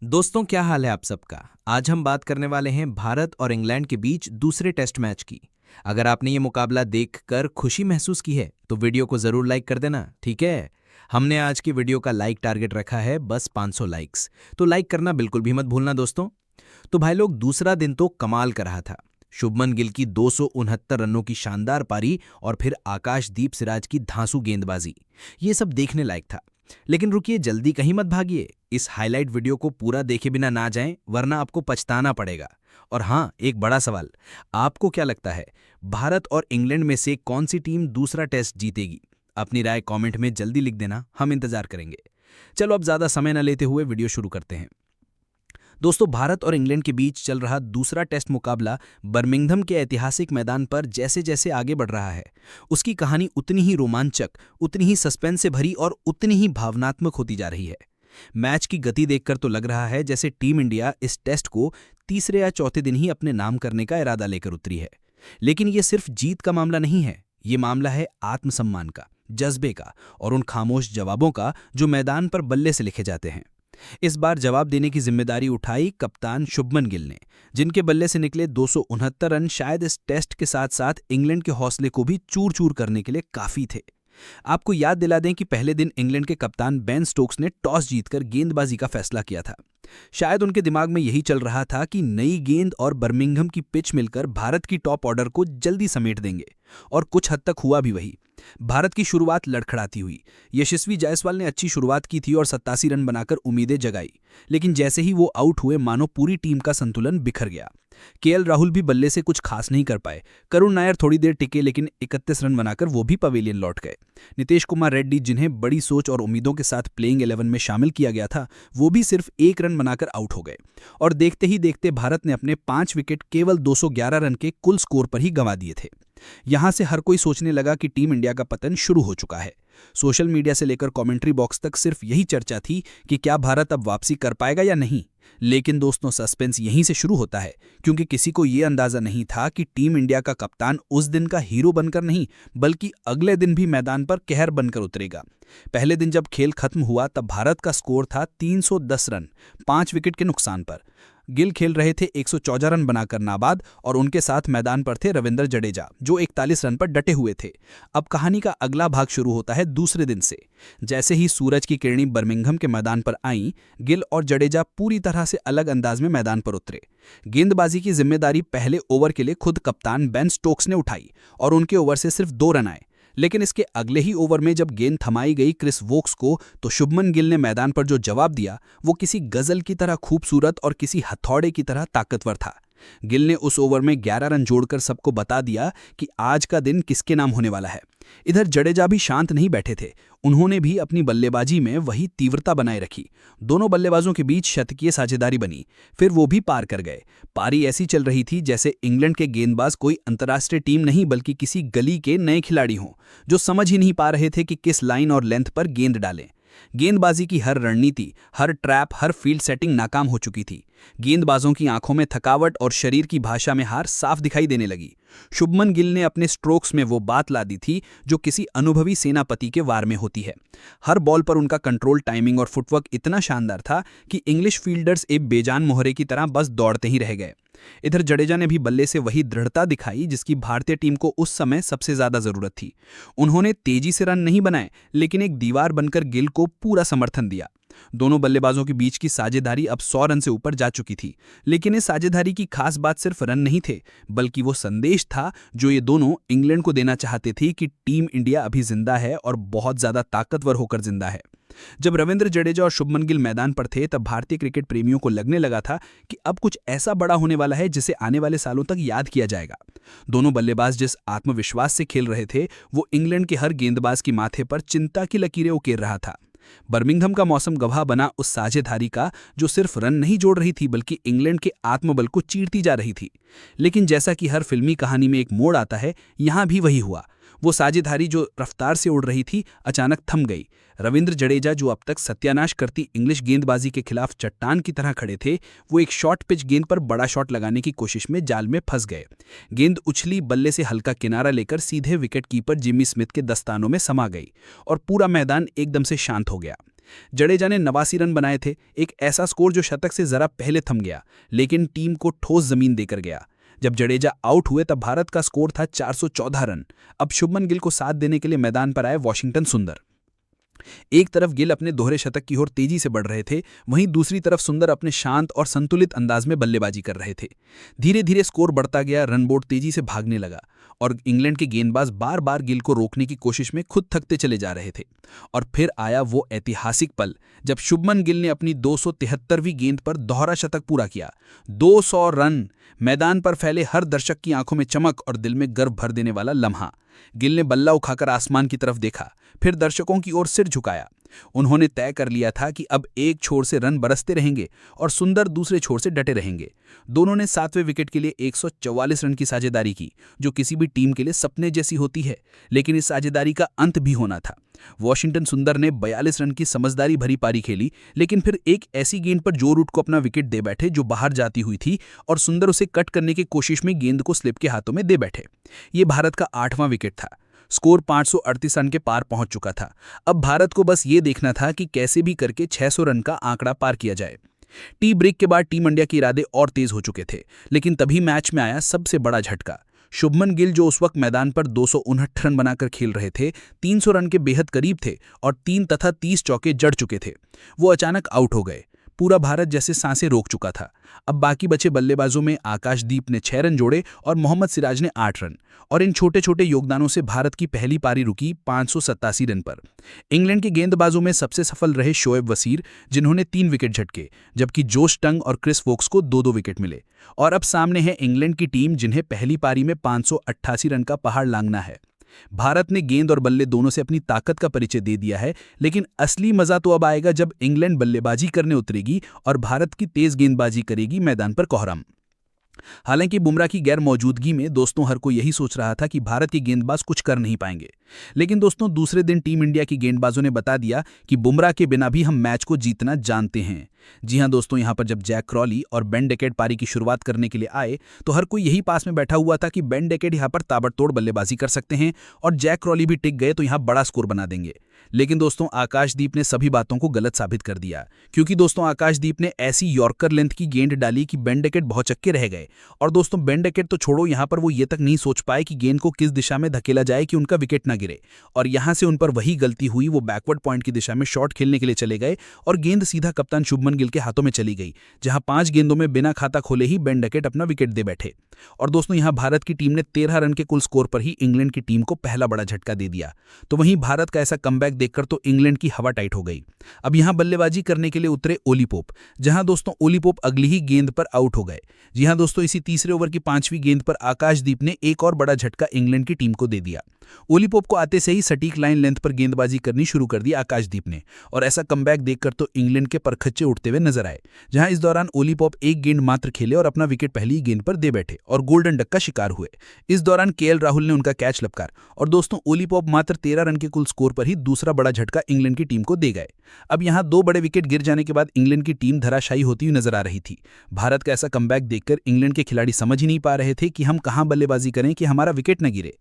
दोस्तों, क्या हाल है आप सबका। आज हम बात करने वाले हैं भारत और इंग्लैंड के बीच दूसरे टेस्ट मैच की। अगर आपने ये मुकाबला देखकर खुशी महसूस की है तो वीडियो को जरूर लाइक कर देना, ठीक है। हमने आज की वीडियो का लाइक टारगेट रखा है बस 500 लाइक्स, तो लाइक करना बिल्कुल भी मत भूलना दोस्तों। तो भाई लोग, दूसरा दिन तो कमाल कर रहा था। शुभमन गिल की 269 रनों की शानदार पारी और फिर आकाशदीप सिराज की धांसू गेंदबाजी, ये सब देखने लायक था। लेकिन रुकिए, जल्दी कहीं मत भागिए। इस हाईलाइट वीडियो को पूरा देखे बिना ना जाएं, वरना आपको पछताना पड़ेगा। और हाँ, एक बड़ा सवाल, आपको क्या लगता है, भारत और इंग्लैंड में से कौन सी टीम दूसरा टेस्ट जीतेगी? अपनी राय कमेंट में जल्दी लिख देना, हम इंतजार करेंगे। चलो अब ज्यादा समय न लेते हुए वीडियो शुरू करते हैं। दोस्तों, भारत और इंग्लैंड के बीच चल रहा दूसरा टेस्ट मुकाबला बर्मिंघम के ऐतिहासिक मैदान पर जैसे जैसे आगे बढ़ रहा है, उसकी कहानी उतनी ही रोमांचक, उतनी ही सस्पेंस से भरी और उतनी ही भावनात्मक होती जा रही है। मैच की गति देखकर तो लग रहा है जैसे टीम इंडिया इस टेस्ट को तीसरे या चौथे दिन ही अपने नाम करने का इरादा लेकर उतरी है। लेकिन ये सिर्फ जीत का मामला नहीं है, ये मामला है आत्मसम्मान का, जज्बे का और उन खामोश जवाबों का जो मैदान पर बल्ले से लिखे जाते हैं। इस बार जवाब देने की जिम्मेदारी उठाई कप्तान शुभमन गिल ने, जिनके बल्ले से निकले 269 रन शायद इस टेस्ट के साथ साथ इंग्लैंड के हौसले को भी चूर चूर करने के लिए काफी थे। आपको याद दिला दें कि पहले दिन इंग्लैंड के कप्तान बेन स्टोक्स ने टॉस जीतकर गेंदबाजी का फैसला किया था। शायद उनके दिमाग में यही चल रहा था कि नई गेंद और बर्मिंघम की पिच मिलकर भारत की टॉप ऑर्डर को जल्दी समेट देंगे। और कुछ हद तक हुआ भी वही। भारत की शुरुआत लड़खड़ाती हुई। यशस्वी जायसवाल ने अच्छी शुरुआत की थी और 87 रन बनाकर उम्मीदें जगाई। लेकिन जैसे ही वो आउट हुए, मानो पूरी टीम का संतुलन बिखर गया। केएल राहुल भी बल्ले से कुछ खास नहीं कर पाए। करुण नायर थोड़ी देर टिके, लेकिन 31 रन बनाकर वो भी पवेलियन लौट गए। नीतीश कुमार रेड्डी, जिन्हें बड़ी सोच और उम्मीदों के साथ प्लेइंग 11 में शामिल किया गया था, वो भी सिर्फ 1 रन बनाकर आउट हो गए। और देखते ही देखते भारत ने अपने 5 विकेट केवल 211 रन के कुल स्कोर पर ही गंवा दिए थे। यहां से हर कोई सोचने लगा कि टीम इंडिया का पतन शुरू हो चुका है। सोशल मीडिया से लेकर कमेंट्री बॉक्स तक सिर्फ यही चर्चा थी कि क्या भारत अब वापसी कर पाएगा या नहीं। लेकिन दोस्तों, सस्पेंस यहीं से शुरू होता है, क्योंकि किसी को यह अंदाजा नहीं था कि टीम इंडिया का कप्तान उस दिन का हीरो बनकर नहीं, बल्कि अगले दिन भी मैदान पर कहर बनकर उतरेगा। पहले दिन जब खेल खत्म हुआ तब भारत का स्कोर था 310 रन, 5 विकेट के नुकसान पर। गिल खेल रहे थे 114 रन बनाकर नाबाद, और उनके साथ मैदान पर थे रविंद्र जडेजा, जो 41 रन पर डटे हुए थे। अब कहानी का अगला भाग शुरू होता है दूसरे दिन से। जैसे ही सूरज की किरणें बर्मिंघम के मैदान पर आईं, गिल और जडेजा पूरी तरह से अलग अंदाज में मैदान पर उतरे। गेंदबाजी की जिम्मेदारी पहले ओवर के लिए खुद कप्तान बेन स्टोक्स ने उठाई और उनके ओवर से सिर्फ 2 रन आए। लेकिन इसके अगले ही ओवर में जब गेंद थमाई गई क्रिस वोक्स को, तो शुभमन गिल ने मैदान पर जो जवाब दिया वो किसी गजल की तरह खूबसूरत और किसी हथौड़े की तरह ताकतवर था। गिल ने उस ओवर में 11 रन जोड़कर सबको बता दिया कि आज का दिन किसके नाम होने वाला है। इधर जडेजा भी शांत नहीं बैठे थे। उन्होंने भी अपनी बल्लेबाजी में वही तीव्रता बनाए रखी। दोनों बल्लेबाजों के बीच शतकीय साझेदारी बनी, फिर वो भी पार कर गए। पारी ऐसी चल रही थी जैसे इंग्लैंड के गेंदबाज कोई अंतर्राष्ट्रीय टीम नहीं, बल्कि किसी गली के नए खिलाड़ी हों, जो समझ ही नहीं पा रहे थे कि किस लाइन और लेंथ पर गेंद डालें। गेंदबाजी की हर रणनीति, हर ट्रैप, हर फील्ड सेटिंग नाकाम हो चुकी थी। गेंदबाजों की आंखों में थकावट और शरीर की भाषा में हार साफ दिखाई देने लगी। शुभमन गिल ने अपने स्ट्रोक्स में वो बात ला दी थी जो किसी अनुभवी सेनापति के वार में होती है। हर बॉल पर उनका कंट्रोल, टाइमिंग और फुटवर्क इतना शानदार था कि इंग्लिश फील्डर्स एक बेजान मोहरे की तरह बस दौड़ते ही रह गए। इधर जडेजा ने भी बल्ले से वही दृढ़ता दिखाई जिसकी भारतीय टीम को उस समय सबसे ज्यादा जरूरत थी। उन्होंने तेजी से रन नहीं बनाए, लेकिन एक दीवार बनकर गिल को पूरा समर्थन दिया। दोनों बल्लेबाजों के बीच की साझेदारी अब 100 रन से ऊपर जा चुकी थी। लेकिन इस साझेदारी की खास बात सिर्फ रन नहीं थे, बल्कि वो संदेश था जो ये दोनों इंग्लैंड को देना चाहते थे कि टीम इंडिया अभी जिंदा है और बहुत ज्यादा ताकतवर होकर जिंदा है। जब रविंद्र जडेजा और शुभमन गिल मैदान पर थे, तब भारतीय क्रिकेट प्रेमियों को लगने लगा था कि अब कुछ ऐसा बड़ा होने वाला है जिसे आने वाले सालों तक याद किया जाएगा। दोनों बल्लेबाज जिस आत्मविश्वास से खेल रहे थे, वो इंग्लैंड के हर गेंदबाज की माथे पर चिंता की लकीरें उकेर रहा था। बर्मिंघम का मौसम गवाह बना उस साझेदारी का, जो सिर्फ रन नहीं जोड़ रही थी, बल्कि इंग्लैंड के आत्मबल को चीरती जा रही थी। लेकिन जैसा कि हर फिल्मी कहानी में एक मोड़ आता है, यहां भी वही हुआ। वो साझेदारी जो रफ्तार से उड़ रही थी, अचानक थम गई। रविंद्र जडेजा, जो अब तक सत्यानाश करती इंग्लिश गेंदबाजी के खिलाफ चट्टान की तरह खड़े थे, वो एक शॉर्ट पिच गेंद पर बड़ा शॉट लगाने की कोशिश में जाल में फंस गए। गेंद उछली, बल्ले से हल्का किनारा लेकर सीधे विकेट कीपर जिमी स्मिथ के दस्तानों में समा गई और पूरा मैदान एकदम से शांत हो गया। जडेजा ने 89 रन बनाए थे, एक ऐसा स्कोर जो शतक से जरा पहले थम गया, लेकिन टीम को ठोस जमीन देकर गया। जब जडेजा आउट हुए तब भारत का स्कोर था 414 रन। अब शुभमन गिल को साथ देने के लिए मैदान पर आए वॉशिंगटन सुंदर। एक तरफ गिल अपने दोहरे शतक की ओर तेजी से बढ़ रहे थे, वहीं दूसरी तरफ सुंदर अपने शांत और संतुलित अंदाज में बल्लेबाजी कर रहे थे। धीरे धीरे स्कोर बढ़ता गया, रनबोर्ड तेजी से भागने लगा और इंग्लैंड के गेंदबाज बार बार गिल को रोकने की कोशिश में खुद थकते चले जा रहे थे। और फिर आया वो ऐतिहासिक पल जब शुभमन गिल ने अपनी 273वीं गेंद पर दोहरा शतक पूरा किया। 200 रन, मैदान पर फैले हर दर्शक की आंखों में चमक और दिल में गर्व भर देने वाला लम्हा। गिल ने बल्ला उठाकर आसमान की तरफ देखा, फिर दर्शकों की ओर सिर झुकाया। उन्होंने तय कर लिया था कि अब एक छोर से रन बरसते रहेंगे और सुंदर दूसरे छोर से डटे रहेंगे। दोनों ने 7वें विकेट के लिए 144 रन की साझेदारी की, जो किसी भी टीम के लिए सपने जैसी होती है, लेकिन इस साझेदारी का अंत भी होना था। वॉशिंगटन सुंदर ने 42 रन की समझदारी भरी पारी खेली, लेकिन फिर एक ऐसी गेंद पर जो रूट को अपना विकेट दे बैठे जो बाहर जाती हुई थी और सुंदर उसे कट करने की कोशिश में गेंद को स्लिप के हाथों में दे बैठे। ये भारत का 8वां विकेट था। स्कोर 538 रन के पार पहुंच चुका था। अब भारत को बस ये देखना था कि कैसे भी करके 600 रन का आंकड़ा पार किया जाए। टी ब्रेक के बाद टीम इंडिया के इरादे और तेज हो चुके थे, लेकिन तभी मैच में आया सबसे बड़ा झटका। शुभमन गिल, जो उस वक्त मैदान पर 259 रन बनाकर खेल रहे थे, 300 रन के बेहद करीब थे और 3 तथा 30 चौके जड़ चुके थे, वो अचानक आउट हो गए। पूरा भारत जैसे सांसें रोक चुका था। अब बाकी बचे बल्लेबाजों में आकाशदीप ने 6 रन जोड़े और मोहम्मद सिराज ने 8 रन, और इन छोटे छोटे योगदानों से भारत की पहली पारी रुकी 587 रन पर। इंग्लैंड के गेंदबाजों में सबसे सफल रहे शोएब वसीर, जिन्होंने 3 विकेट झटके, जबकि जोश टंग और क्रिस वोक्स को 2-2 विकेट मिले। और अब सामने है इंग्लैंड की टीम, जिन्हें पहली पारी में 588 रन का पहाड़ लांघना है। भारत ने गेंद और बल्ले दोनों से अपनी ताकत का परिचय दे दिया है, लेकिन असली मजा तो अब आएगा जब इंग्लैंड बल्लेबाजी करने उतरेगी और भारत की तेज गेंदबाजी करेगी मैदान पर कोहराम। हालांकि बुमराह की गैर मौजूदगी में दोस्तों हर कोई यही सोच रहा था कि भारत के गेंदबाज कुछ कर नहीं पाएंगे, लेकिन दोस्तों दूसरे दिन टीम इंडिया की गेंदबाजों ने बता दिया कि बुमराह के बिना भी हम मैच को जीतना जानते हैं। जी हां दोस्तों, यहां पर जब जैक क्रॉली और बेन डेकेट पारी की शुरुआत करने के लिए आए तो हर कोई यही पास में बैठा हुआ था कि बेन डेकेट यहां पर ताबड़तोड़ बल्लेबाजी कर सकते हैं और जैक क्रॉली भी टिक गए तो यहां बड़ा स्कोर बना देंगे। लेकिन दोस्तों आकाशदीप ने सभी बातों को गलत साबित कर दिया, क्योंकि दोस्तों आकाशदीप ने ऐसी यॉर्कर लेंथ की गेंद डाली कि बेन डेकेट भौचक्के रह गए। और दोस्तों बेन डेकेट तो छोड़ो, यहां पर वो ये तक नहीं सोच पाए कि गेंद को किस दिशा में धकेला जाए कि उनका विकेट ना गिरे, और यहां से उन पर वही गलती हुई। वो बैकवर्ड पॉइंट की दिशा में शॉट खेलने के लिए चले गए और गेंद सीधा कप्तान शुभमन गिल के हाथों में चली गई, जहां 5 गेंदों में बिना खाता खोले ही बेन डेकेट अपना विकेट दे बैठे। और दोस्तों यहां भारत की टीम ने 13 रन के कुल स्कोर पर ही इंग्लैंड की टीम को पहला बड़ा झटका दे दिया। तो वहीं भारत का ऐसा कमबैक देखकर तो इंग्लैंड की हवा टाइट हो गई। अब यहां बल्लेबाजी करने के लिए उतरे ओली पोप, जहां दोस्तों ओली पोप अगली ही गेंद पर आउट हो गए। जी हां दोस्तों, इसी तीसरे ओवर की 5वीं गेंद पर आकाशदीप ने एक और बड़ा झटका इंग्लैंड की टीम को दे दिया। ओली पोप को आते से ही सटीक लाइन लेंथ पर गेंदबाजी करनी शुरू कर दी आकाशदीप ने, और ऐसा कमबैक देखकर तो इंग्लैंड के परखच्चे उठते हुए नजर आए। जहां इस दौरान ओली पोप एक गेंद मात्र खेले और अपना विकेट पहली गेंद पर दे बैठे और गोल्डन डक का शिकार हुए। इस दौरान केएल राहुल ने उनका कैच लपकार, और दोस्तों ओली पोप मात्र 13 रन के कुल स्कोर पर ही दूसरा बड़ा झटका इंग्लैंड की टीम को दे गए। अब यहां 2 बड़े विकेट गिर जाने के बाद इंग्लैंड की टीम धराशायी होती हुई नजर आ रही थी। भारत का ऐसा कमबैक देखकर इंग्लैंड के खिलाड़ी समझ ही नहीं पा रहे थे कि हम कहां बल्लेबाजी करें कि हमारा विकेट न गिरे।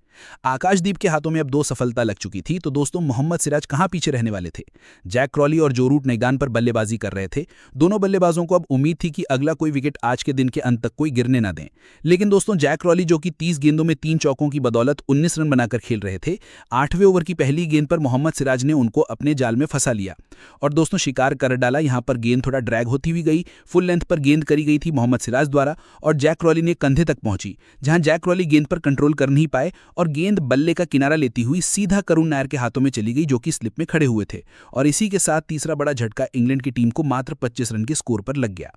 आकाशदीप के हाथों में अब 2 सफलता लग चुकी थी, तो दोस्तों मोहम्मद सिराज कहां पीछे रहने वाले थे। जैक क्रॉली और जो रूट मैदान पर बल्लेबाजी कर रहे थे। दोनों बल्लेबाजों को अब उम्मीद थी कि अगला कोई विकेट आज के दिन के अंत तक कोई गिरने ना दें। लेकिन दोस्तों जैक क्रॉली, जो कि 30 गेंदों में 3 चौकों की बदौलत 19 रन बनाकर खेल रहे थे, 8वें ओवर की पहली गेंद पर मोहम्मद सिराज ने उनको अपने जाल में फंसा लिया और दोस्तों शिकार कर डाला। यहां पर गेंद थोड़ा ड्रैग होती हुई गई, फुल लेंथ पर गेंद करी गई थी मोहम्मद सिराज द्वारा और जैक क्रॉली ने कंधे तक पहुंची, जहां जैक क्रॉली गेंद पर कंट्रोल कर नहीं पाए और गेंद बल्ले का किनारा लेती हुई सीधा करुण नायर के हाथों में चली गई, जो कि स्लिप में खड़े हुए थे। और इसी के साथ तीसरा बड़ा झटका इंग्लैंड की टीम को मात्र 25 रन के स्कोर पर लग गया।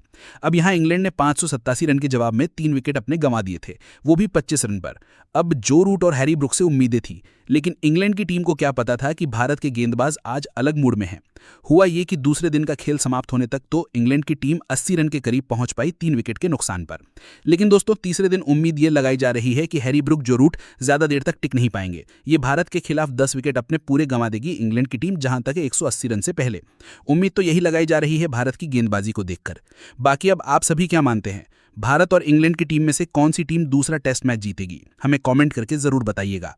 अब यहां इंग्लैंड ने 587 रन के जवाब में 3 विकेट अपने गंवा दिए थे, वो भी 25 रन पर। अब जो रूट और हैरी ब्रुक से उम्मीदें थी, लेकिन इंग्लैंड की टीम को क्या पता था कि भारत के गेंदबाज आज अलग मूड में हैं। हुआ ये कि दूसरे दिन का खेल समाप्त होने तक तो इंग्लैंड की टीम 80 रन के करीब पहुंच पाई 3 विकेट के नुकसान पर। लेकिन दोस्तों तीसरे दिन उम्मीद ये लगाई जा रही है कि हैरी ब्रुक जो रूट ज्यादा देर तक टिक नहीं पाएंगे। ये भारत के खिलाफ 10 विकेट अपने पूरे गंवा देगी इंग्लैंड की टीम, जहां तक 180 रन से पहले। उम्मीद तो यही लगाई जा रही है भारत की गेंदबाजी को देखकर। बाकी अब आप सभी क्या मानते हैं, भारत और इंग्लैंड की टीम में से कौन सी टीम दूसरा टेस्ट मैच जीतेगी? हमें कमेंट करके जरूर बताइएगा।